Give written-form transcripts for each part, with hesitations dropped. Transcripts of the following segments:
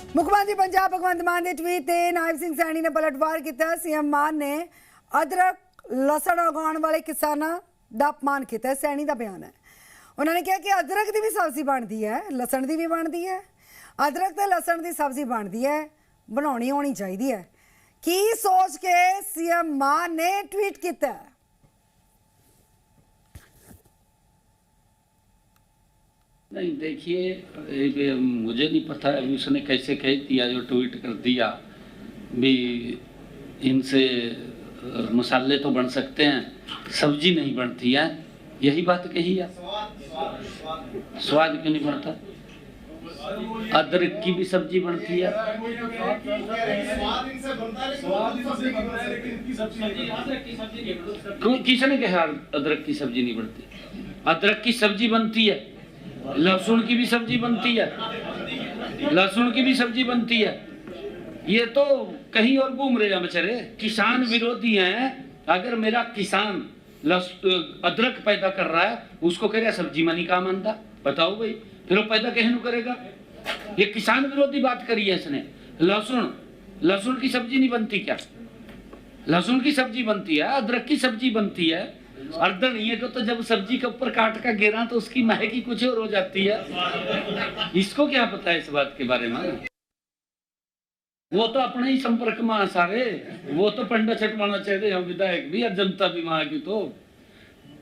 मुख्यमंत्री पंजाब भगवंत मान के ट्वीट ते नायब सिंह सैनी ने पलटवार किया। सीएम मान ने अदरक लसण उगाने वाले किसानों का अपमान किया। सैनी का बयान है, उन्होंने कहा कि अदरक की भी सब्जी बनती है, लसण की भी बनती है। अदरक ते लसण की सब्जी बनती है, बनानी होनी चाहिए है। की सोच के सीएम मान ने ट्वीट किया। नहीं देखिए, मुझे नहीं पता अभी उसने कैसे कह दिया, जो ट्वीट कर दिया भी इनसे मसाले तो बन सकते हैं, सब्जी नहीं बनती है, यही बात कही है। स्वाद क्यों नहीं बनता? अदरक की भी सब्जी बनती है। किसने कहा अदरक की सब्जी नहीं बनती? अदरक की सब्जी बनती है, लहसुन की भी सब्जी बनती है, लहसुन की भी सब्जी बनती है। ये तो कहीं और घूम रहे हैं बेचारे, किसान विरोधी हैं। अगर मेरा किसान अदरक पैदा कर रहा है, उसको कह रहा सब्जी में नहीं काम आंदा, बताओ भाई, फिर वो पैदा कहने करेगा? ये किसान विरोधी बात करी है इसने। लहसुन की सब्जी नहीं बनती क्या? लहसुन की सब्जी बनती है, अदरक की सब्जी बनती है। अर्दन ये तो जब सब्जी के ऊपर काट का गिरा तो उसकी महक ही कुछ और हो जाती है। इसको क्या पता है इस बात के बारे में? वो तो अपने ही संपर्क में सारे, वो तो पंडा छटवाना चाहिए, हम विधायक भी और जनता भी वहां की, तो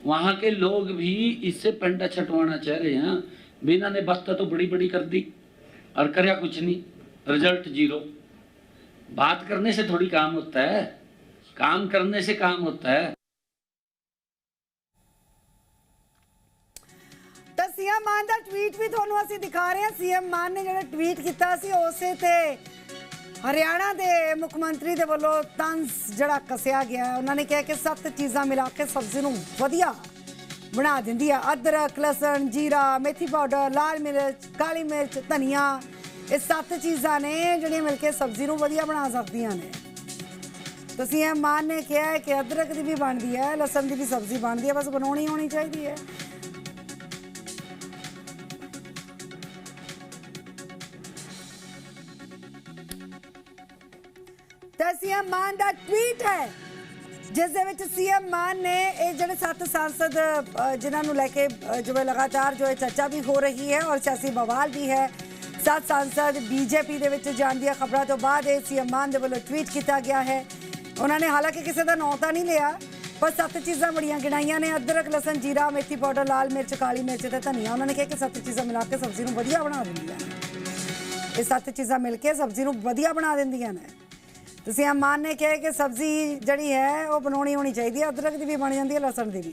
वहां के लोग भी इससे पंडा छटवाना चाह रहे हैं। बिना ने बात तो बड़ी बड़ी कर दी और करया कुछ नहीं, रिजल्ट जीरो। बात करने से थोड़ी काम होता है, काम करने से काम होता है। तो सीएम मान का ट्वीट भी थोनों असी दिखा रहे हैं। सीएम मान ने जो ट्वीट किया सी उसे ते हरियाणा के मुख्यमंत्री के वालों तंज जड़ा कसिया गया है। उन्होंने कहा कि 7 चीज़ां मिला के सब्जी नूं वधिया बना देंदी है। अदरक, लसन, जीरा, मेथी पाउडर, लाल मिर्च, काली मिर्च, धनिया, ये 7 चीज़ां ने जिहड़ियां मिलकर सब्जी नूं वधिया बना सकदियां ने। तो सीएम मान ने कहा है कि अदरक की भी बनती है, लसन की भी सब्जी बनती है, बस बनानी होनी चाहिए है। सीएम मान का ट्वीट है जिस सीएम मान ने जो 7 सांसद जिन्होंने लैके जो है लगातार जो है चर्चा भी हो रही है और सियासी बवाल भी है। 7 सांसद बीजेपी के जान दिया खबरों तो बाद सीएम मान के वालों ट्वीट किया गया है। उन्होंने हालांकि किसी का नाम तो नहीं लिया, पर 7 चीज़ां बड़ियां गिनाइया ने। अदरक, लसन, जीरा, मेथी पाउडर, लाल मिर्च, काली मिर्च ते धनिया। उन्होंने कहा कि 7 चीज़ां मिला के सब्जी नूं वधिया बना देंदियां ने। ये 7 चीज़ां मिल के सब्जी नूं वधिया बना देंदियां ने। तो सीएम मान ने कहा कि सब्जी जड़ी है वो बनानी होनी चाहिए, अदरक की भी बन जाती है, लसन की भी।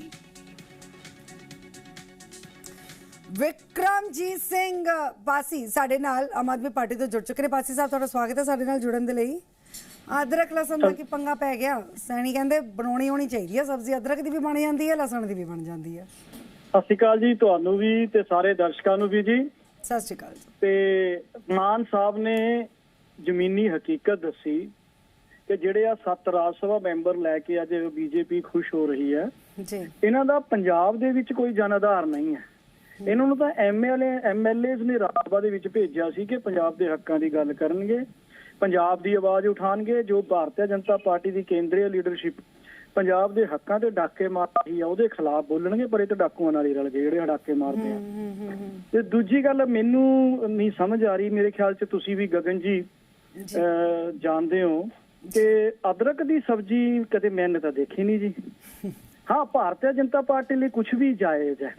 विक्रमजीत सिंह पासी साडे नाल आम आदमी पार्टी तो जुड़ चुके हैं। पासी साहब तुहाडा स्वागत है साडे नाल जुड़न दे लई। अदरक लसन का की पंगा पै गया? सैनी कहंदे बनानी होनी चाहिए सब्जी, अदरक की भी बन जाती है, लसन की भी बन जाती है। सत श्री अकाल जी तुहानू भी ते सारे दर्शकों नू भी जी। सत श्री अकाल जी। ते मान साहब ने जमीनी हकीकत दसी कि ਜਿਹੜੇ ਆ 7 ਰਾਜ ਸਭਾ ਮੈਂਬਰ ਲੈ ਕੇ ਅੱਜ ਬੀਜੇਪੀ ਖੁਸ਼ ਹੋ ਰਹੀ ਹੈ ਜੀ। ਇਹਨਾਂ ਦਾ ਪੰਜਾਬ ਦੇ ਵਿੱਚ ਕੋਈ ਜਨ ਆਧਾਰ ਨਹੀਂ ਹੈ। ਇਹਨਾਂ ਨੂੰ ਤਾਂ ਐਮਐਲਏਜ਼ ਨੇ ਰਾਜ ਸਭਾ ਦੇ ਵਿੱਚ ਭੇਜਿਆ ਸੀ ਕਿ ਪੰਜਾਬ ਦੇ ਹੱਕਾਂ ਦੀ ਗੱਲ ਕਰਨਗੇ, ਪੰਜਾਬ ਦੀ ਆਵਾਜ਼ ਉਠਾਣਗੇ। ਜੋ ਭਾਰਤੀ ਜਨਤਾ ਪਾਰਟੀ ਦੀ ਕੇਂਦਰੀ ਲੀਡਰਸ਼ਿਪ ਪੰਜਾਬ ਦੇ ਹੱਕਾਂ ਤੇ ਡਾਕੇ ਮਾਰ ਰਹੀ ਆ ਉਹਦੇ ਖਿਲਾਫ ਬੋਲਣਗੇ, ਪਰ ਇਹ ਤਾਂ ਡਾਕੂਆਂ ਨਾਲ ਹੀ ਰਲ ਗਏ ਜਿਹੜੇ ਡਾਕੇ ਮਾਰਦੇ ਆ। ਤੇ ਦੂਜੀ ਗੱਲ ਮੈਨੂੰ ਨਹੀਂ ਸਮਝ ਆ ਰਹੀ, ਮੇਰੇ ਖਿਆਲ 'ਚ ਤੁਸੀਂ ਵੀ ਗਗਨ ਜੀ ਜਾਣਦੇ ਹੋ ਕਿ ਅਦਰਕ ਦੀ ਸਬਜ਼ੀ ਕਦੇ ਮੈਨੇ ਤਾਂ ਦੇਖੀ ਨਹੀਂ ਜੀ। ਹਾਂ, ਭਾਰਤੀ ਜਨਤਾ ਪਾਰਟੀ ਲਈ ਕੁਝ ਵੀ ਜਾਇਜ਼ ਹੈ।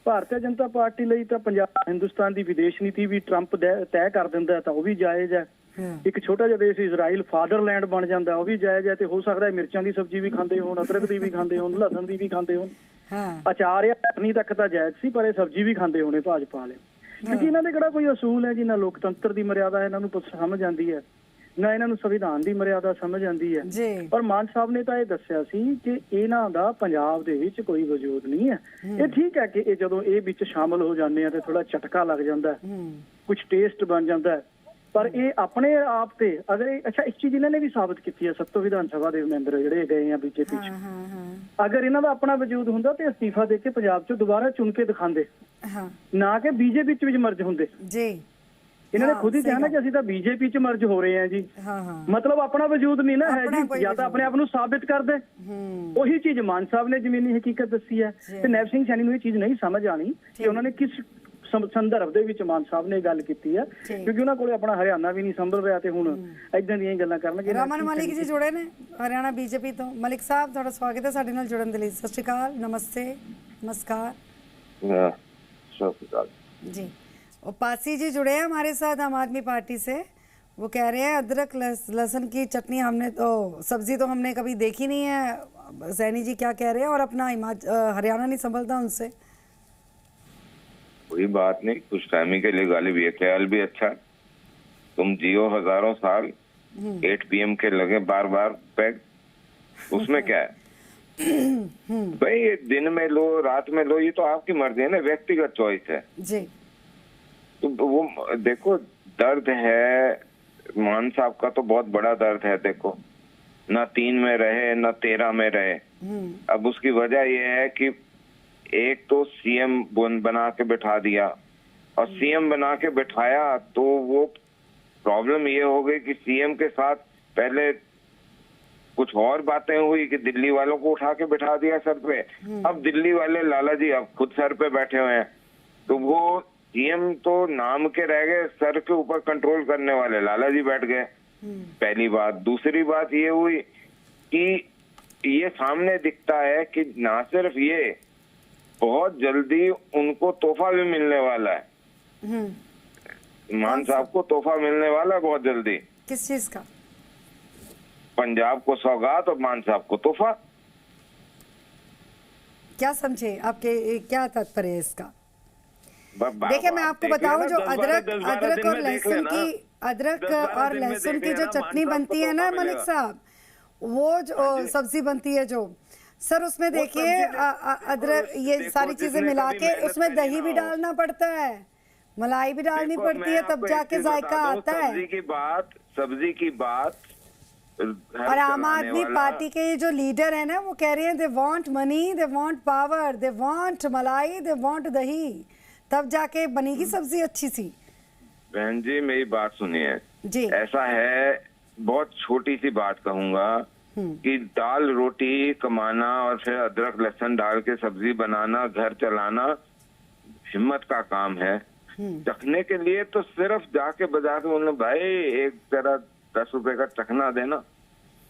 ਭਾਰਤੀ ਜਨਤਾ ਪਾਰਟੀ ਲਈ ਤਾਂ ਪੰਜਾਬ ਹਿੰਦੁਸਤਾਨ ਦੀ ਵਿਦੇਸ਼ ਨੀਤੀ ਵੀ ਟਰੰਪ ਤੈਅ ਕਰ ਦਿੰਦਾ ਤਾਂ ਉਹ ਵੀ ਜਾਇਜ਼ ਹੈ। ਇੱਕ ਛੋਟਾ ਜਿਹਾ ਦੇਸ਼ ਇਜ਼ਰਾਈਲ ਫਾਦਰਲੈਂਡ ਬਣ ਜਾਂਦਾ, ਉਹ ਵੀ ਜਾਇਜ਼ ਹੈ। ਤੇ ਹੋ ਸਕਦਾ ਮਿਰਚਾਂ ਦੀ ਸਬਜ਼ੀ ਵੀ ਖਾਂਦੇ ਹੋਣ, ਅਦਰਕ ਦੀ ਵੀ ਖਾਂਦੇ ਹੋਣ, ਲਸਣ ਦੀ ਵੀ ਖਾਂਦੇ ਹੋਣ। ਅਚਾਰ ਜਾਂ ਚਟਨੀ ਤੱਕ ਤਾਂ ਜਾਇਜ਼ ਸੀ, ਪਰ ਇਹ ਸਬਜ਼ੀ ਵੀ ਖਾਂਦੇ ਹੋਣੇ ਭਾਜਪਾ ਵਾਲੇ, ਕਿਉਂਕਿ ਇਹਨਾਂ ਦੇ ਕਿਹੜਾ ਕੋਈ ਅਸੂਲ ਹੈ ਜੀ? ਨਾ ਲੋਕਤੰਤਰ ਦੀ ਮਰਿਆਦਾ ਇਹਨਾਂ ਨੂੰ ਸਮਝ ਆਉਂਦੀ ਹੈ, ਨਾ ਇਹਨਾਂ ਨੂੰ ਸੰਵਿਧਾਨ ਦੀ ਮਰਿਆਦਾ ਸਮਝ ਆਉਂਦੀ ਹੈ। ਪਰ ਮਾਨ ਸਾਹਿਬ ਨੇ ਤਾਂ ਇਹ ਦੱਸਿਆ ਸੀ ਕਿ ਇਹਨਾਂ ਦਾ ਪੰਜਾਬ ਦੇ ਵਿੱਚ ਕੋਈ ਵਜੂਦ ਨਹੀਂ ਹੈ। ਇਹ ਠੀਕ ਹੈ ਕਿ ਇਹ ਜਦੋਂ ਇਹ ਵਿੱਚ ਸ਼ਾਮਲ ਹੋ ਜਾਂਦੇ ਆ ਤੇ ਥੋੜਾ ਝਟਕਾ ਲੱਗ ਜਾਂਦਾ, ਕੁਝ ਟੇਸਟ ਬਣ ਜਾਂਦਾ, ਪਰ ਇਹ ਆਪਣੇ ਆਪ ਤੇ ਅਗਰ ਅੱਛਾ ਇੱਕ ਚੀਜ਼ ਇਹਨਾਂ ਨੇ ਵੀ ਸਾਬਤ ਕੀਤੀ ਹੈ, 7 ਵਿਧਾਨ ਸਭਾ ਦੇ ਮੈਂਬਰ ਜਿਹੜੇ ਗਏ ਆ ਬੀਜੇਪੀ 'ਚ, ਅਗਰ ਇਹਨਾਂ ਦਾ ਆਪਣਾ ਵਜੂਦ ਹੁੰਦਾ ਤੇ ਅਸਤੀਫਾ ਦੇ ਕੇ ਪੰਜਾਬ 'ਚ ਦੁਬਾਰਾ ਚੁਣ ਕੇ ਦਿਖਾਉਂਦੇ, ਨਾ ਕਿ ਬੀਜੇਪੀ 'ਚ ਵਿੱਚ ਮਰਜ ਹੁੰਦੇ ਜੀ। इन्होंने खुद ही कहा ना कि ਅਸੀਂ ਤਾਂ ਬੀਜੇਪੀ ਚ ਮਰਜ ਹੋ ਰਹੇ ਹਾਂ ਜੀ। ਮਤਲਬ ਆਪਣਾ ਵਜੂਦ ਨਹੀਂ ਨਾ ਹੈ ਜੀ, ਜਾਂ ਤਾਂ ਆਪਣੇ ਆਪ ਨੂੰ ਸਾਬਿਤ ਕਰ ਦੇ। ਉਹੀ ਚੀਜ਼ ਮਾਨ ਸਾਹਿਬ ਨੇ ਜ਼ਮੀਨੀ ਹਕੀਕਤ ਦੱਸੀ ਹੈ ਤੇ ਨੈਬ ਸਿੰਘ ਸੈਣੀ ਨੂੰ ਇਹ ਚੀਜ਼ ਨਹੀਂ ਸਮਝ ਆਣੀ ਕਿ ਉਹਨਾਂ ਨੇ ਕਿਸ ਸੰਦਰਭ ਦੇ ਵਿੱਚ ਮਾਨ ਸਾਹਿਬ ਨੇ ਗੱਲ ਕੀਤੀ ਹੈ, ਕਿਉਂਕਿ ਉਹਨਾਂ ਕੋਲੇ ਆਪਣਾ ਹਰਿਆਣਾ ਵੀ ਨਹੀਂ ਸੰਭਲ ਰਿਹਾ ਤੇ ਹੁਣ ਇਦਾਂ ਦੀਆਂ ਗੱਲਾਂ ਕਰਨਗੇ। ਰਮਨ ਮਲਿਕ ਜੀ ਜੁੜੇ ਨੇ ਹਰਿਆਣਾ ਬੀਜੇਪੀ ਤੋਂ। ਮਲਿਕ ਸਾਹਿਬ ਤੁਹਾਡਾ ਸਵਾਗਤ ਹੈ ਸਾਡੇ ਨਾਲ ਜੁੜਨ ਦੇ ਲਈ। ਸਤਿ ਸ਼੍ਰੀ ਅਕਾਲ, ਨਮਸਤੇ, नमस्कार। जी, और पासी जी जुड़े हैं हमारे साथ आम आदमी पार्टी से। वो कह रहे हैं अदरक लहसुन की चटनी हमने तो सब्जी तो हमने कभी देखी नहीं है। सैनी जी क्या कह रहे हैं और अपना हरियाणा नहीं संभलता उनसे। कोई बात नहीं, कुछ टाइम के लिए गालिब, ये ख्याल भी अच्छा, तुम जियो हजारों साल, 8 PM के लगे बार बार पैग, उसमें क्या है भाई, ये दिन में लो रात में लो, ये तो आपकी मर्जी है ना, व्यक्तिगत चॉइस है जी। तो वो देखो दर्द है मान साहब का, तो बहुत बड़ा दर्द है। देखो ना 3 में रहे ना 13 में रहे। अब उसकी वजह ये है कि एक तो CM बना के बिठा दिया, और CM बना के बिठाया तो वो प्रॉब्लम ये हो गई कि CM के साथ पहले कुछ और बातें हुई कि दिल्ली वालों को उठा के बिठा दिया सर पे। अब दिल्ली वाले लाला जी अब खुद सर पे बैठे हुए हैं, तो वो CM तो नाम के रह गए, सर के ऊपर कंट्रोल करने वाले लाला जी बैठ गए। पहली बात। दूसरी बात ये हुई कि ये सामने दिखता है कि ना सिर्फ ये, बहुत जल्दी उनको तोहफा भी मिलने वाला है। मान साहब को तोहफा मिलने वाला है बहुत जल्दी। किस चीज का? पंजाब को सौगात और मान साहब को तोहफा। क्या समझे, आपके क्या तात्पर्य है इसका? देखिए मैं आपको बताऊं, जो अदरक और लहसुन की जो चटनी बनती है ना मलिक साहब, वो जो सब्जी बनती है जो सर, उसमें देखिए अदरक ये सारी चीजें मिला के उसमें दही भी डालना पड़ता है, मलाई भी डालनी पड़ती है, तब जाके जायका आता है। सब्जी की बात और आम आदमी पार्टी के ये जो लीडर है ना, वो कह रहे हैं they want money, they want power, they want मलाई, दे वांट दही, तब जाके बनेगी सब्जी अच्छी सी। बहन जी मेरी बात सुनिए जी। ऐसा है, बहुत छोटी सी बात कहूंगा कि दाल रोटी कमाना और फिर अदरक लहसुन डाल के सब्जी बनाना, घर चलाना हिम्मत का काम है। चखने के लिए तो सिर्फ जाके बाजार में बोलना भाई एक जरा 10 रुपए का चखना देना,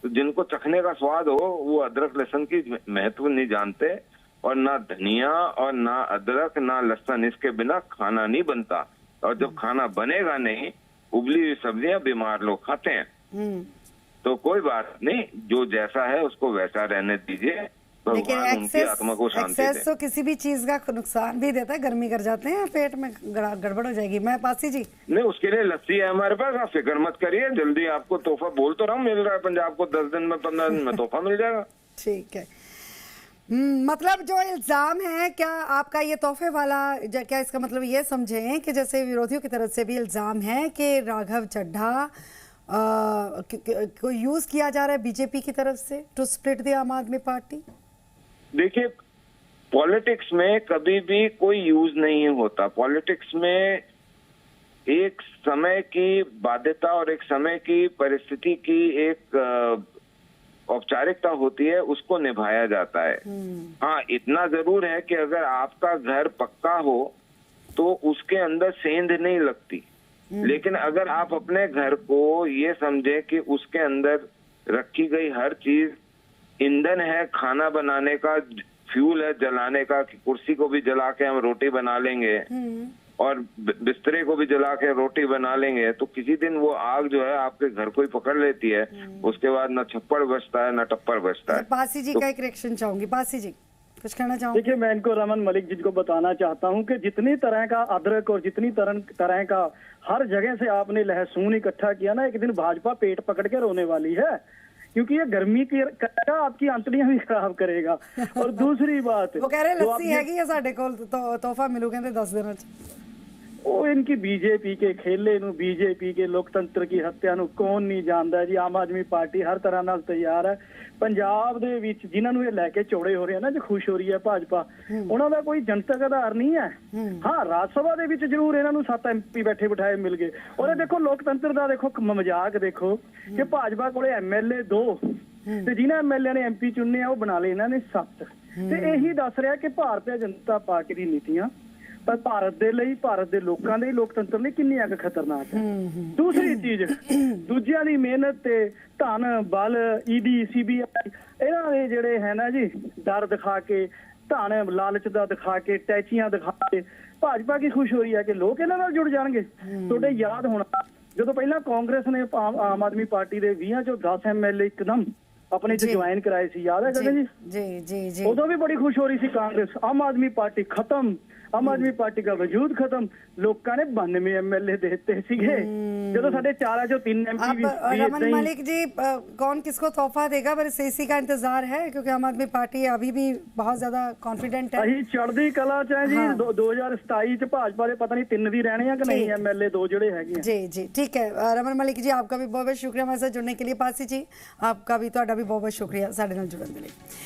तो जिनको चखने का स्वाद हो वो अदरक लहसुन की महत्व नहीं जानते, और ना धनिया और ना अदरक ना लहसुन, इसके बिना खाना नहीं बनता। और जब खाना बनेगा नहीं, उबली हुई सब्जियां बीमार लोग खाते हैं। तो कोई बात नहीं, जो जैसा है उसको वैसा रहने दीजिए, भगवान उनकी आत्मा को शांति दे। तो किसी भी चीज का नुकसान भी देता है, गर्मी कर जाते हैं, पेट में गड़बड़ हो जाएगी। मैं पासी जी नहीं, उसके लिए लस्सी है हमारे पास, आप फिक्र मत करिए, जल्दी आपको तोहफा बोल तो रहा हूँ मिल रहा है पंजाब को, 10 दिन में 15 दिन में तोहफा मिल जाएगा। ठीक है। मतलब जो इल्जाम है, क्या आपका ये तोहफे वाला, क्या इसका मतलब ये समझें कि जैसे विरोधियों की तरफ से भी इल्जाम है कि राघव चड्ढा को यूज किया जा रहा है बीजेपी की तरफ से टू स्प्लिट द आम आदमी पार्टी? देखिए पॉलिटिक्स में कभी भी कोई यूज नहीं होता। पॉलिटिक्स में एक समय की बाध्यता और एक समय की परिस्थिति की एक औपचारिकता होती है, उसको निभाया जाता है। हाँ, इतना जरूर है कि अगर आपका घर पक्का हो तो उसके अंदर सेंध नहीं लगती, लेकिन अगर आप अपने घर को ये समझे कि उसके अंदर रखी गई हर चीज ईंधन है, खाना बनाने का फ्यूल है, जलाने का, कि कुर्सी को भी जला के हम रोटी बना लेंगे और बिस्तरे को भी जला के रोटी बना लेंगे, तो किसी दिन वो आग जो है आपके घर को ही पकड़ लेती है, उसके बाद न छप्पड़ बचता है न टप्पर बचता है। पासी जी का एक रिएक्शन चाहूंगी। पासी जी कुछ कहना चाहूंगी? देखिए मैं इनको रमन मलिक जी को बताना चाहता हूं कि जितनी तरह का अदरक और जितनी तरह का हर जगह से आपने लहसुन इकट्ठा किया ना, एक दिन भाजपा पेट पकड़ के रोने वाली है, क्योंकि ये गर्मी की आपकी आंतड़ियां भी खराब करेगा। और दूसरी बात वो कह रहे लस्सी हैगी है साडे कोल, तो तोहफा मिलू कहंदे 10 दिन। वो इनकी बीजेपी के खेले नु, बीजेपी के लोकतंत्र की हत्या नु कौन नहीं जानता है जी। आम आदमी पार्टी हर तरह नाल तैयार है। पंजाब दे विच जिन्हां नु ये लैके चौड़े हो रहे हैं ना, जो खुश हो रही है भाजपा, उन्हां दा कोई जनतक आधार नहीं है। हाँ, राज सभा दे विच जरूर इन्हां नु 7 MP बैठे बिठाए मिल गए। और ये देखो लोकतंत्र दा देखो मजाक देखो कि भाजपा कोले MLA 2 ਤੇ ਜਿਨ੍ਹਾਂ MLA ਨੇ MP ਚੁਣਨੇ ਆ ਉਹ ਬਣਾ ਲਏ ਇਹਨਾਂ ਨੇ 7। ਤੇ ਇਹੀ ਦੱਸ ਰਿਹਾ ਕਿ ਭਾਰਤੀ ਜਨਤਾ ਪਾਰਟੀ ਦੀ ਨੀਤੀਆਂ ਪਰ ਭਾਰਤ ਦੇ ਲਈ, ਭਾਰਤ ਦੇ ਲੋਕਾਂ ਦੇ ਲੋਕਤੰਤਰ ਲਈ ਕਿੰਨੀਆਂ ਕੁ ਖਤਰਨਾਕ ਹੈ। ਦੂਸਰੀ ਚੀਜ਼, ਦੂਜਿਆਂ ਦੀ ਮਿਹਨਤ ਤੇ ਧਨ ਬਲ ED CBI ਇਹਨਾਂ ਦੇ ਜਿਹੜੇ ਹੈ ਨਾ ਜੀ, ਡਰ ਦਿਖਾ ਕੇ, ਧਨ ਲਾਲਚ ਦਾ ਦਿਖਾ ਕੇ, ਟੈਚੀਆਂ ਦਿਖਾ ਕੇ ਭਾਜਪਾ ਕੀ ਖੁਸ਼ ਹੋ ਰਹੀ ਹੈ ਕਿ ਲੋਕ ਇਹਨਾਂ ਨਾਲ ਜੁੜ ਜਾਣਗੇ। ਤੁਹਾਡੇ ਯਾਦ ਹੋਣਾ ਜਦੋਂ ਪਹਿਲਾਂ ਕਾਂਗਰਸ ਨੇ ਆਮ ਆਦਮੀ ਪਾਰਟੀ ਦੇ 20 ਚੋਂ 10 MLA ਇੱਕਦਮ अपने ज्वाइन कराए सी, याद है गगन जी? जी जी जी। उदों भी बड़ी खुश हो रही थी कांग्रेस। आम आदमी पार्टी खत्म, आम आदमी पार्टी का वजूद खत्म। लोगों ने 92 MLA देते सीगे, जो साढ़े 4 जो 3 MP। अब रमन मलिक जी, कौन किसको तोहफा देगा, पर इसी का इंतजार है क्योंकि आम आदमी पार्टी अभी भी बहुत ज्यादा कॉन्फिडेंट है। अही चढ़दी कला च है जी। 2027 च भाजपा दे पता नहीं 3 भी रहने हैं कि नहीं MLA 2 जोड़े हैगे। जी जी, ठीक है रमन मलिक जी, आपका भी बहुत बहुत शुक्रिया हमारे साथ जुड़ने के लिए। पासी जी, आपका भी, ਤੁਹਾਡਾ भी बहुत बहुत शुक्रिया साडे नाल जुड़न दे लई।